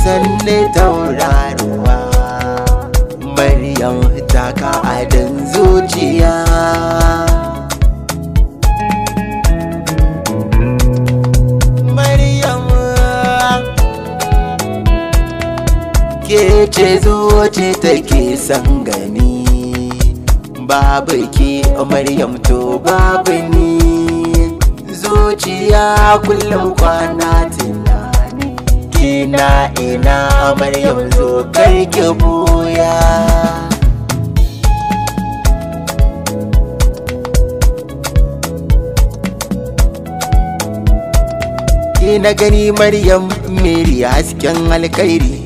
sanne tauraruwa Maryam taka adon zuciya Maryam ke ce zuci take san gani babu ki Maryam to babu ni zuciya kullum kwana tunani kina ina Maryam zo karki buya na gani Maryam Mary hasken alkairi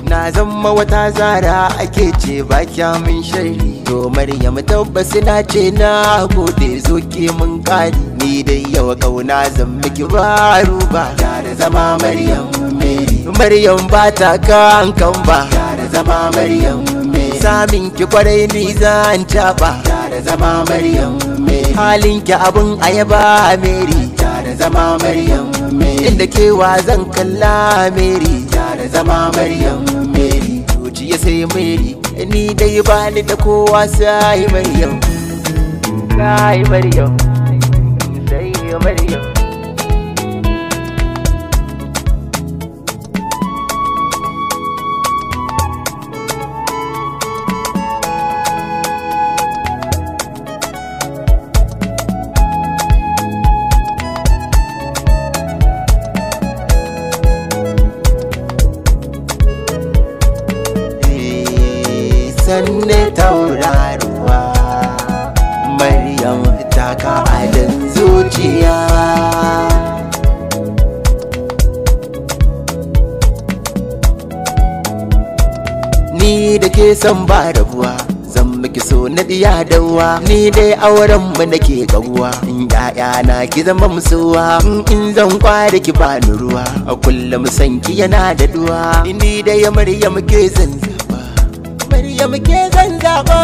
na zama wata zara ake ce ba kya min shari to Maryam tabbas na ce na gode zo ke mun kari ni dai yau kauna zan miki baro ba da zama Maryam Mary Maryam ba ta kan ba da zama Maryam Mary samin ki kwarai ni zan taba da zama Maryam Mary halin ki abun ayaba Mary da zama Maryam inda kewa zan kalla Mary da zama Maryam Mary zuciya sai Mary ni dai bani da kowa sai Maryam sai Maryam sai Maryam sanne tauraruwa Maryam taka adon zuciya ni da ke san ba rabuwa zan miki so na diya dawa ni dai auren mu nake gabuwa in yaya na ki zama musuwa in zan kware ki bani ruwa a kullum san ki yana da duwa ni dai Maryam ke zan Maryam ke zan zaɓa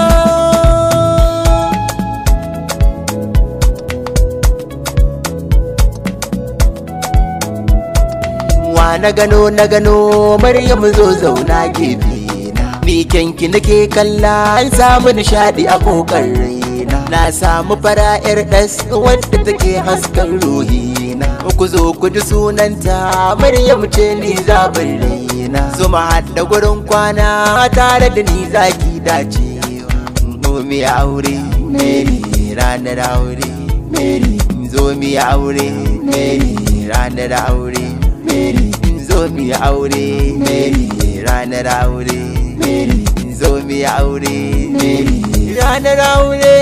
wa na gano Maryam zo zauna gefe na ni kyanki nake kalla an samu nishadi a kokarin na samu fara yar das wadda take haskan ruhina ku zo ku ji sunanta Maryam ce ni zaɓin raina zuma hadda gurin kwana tare da ni zaki dacewa zo mi aure Mary ranar aure Mary zo mi aure Mary ranar aure Mary zo mi aure Mary ranar aure Mary zo mi aure Mary ranar aure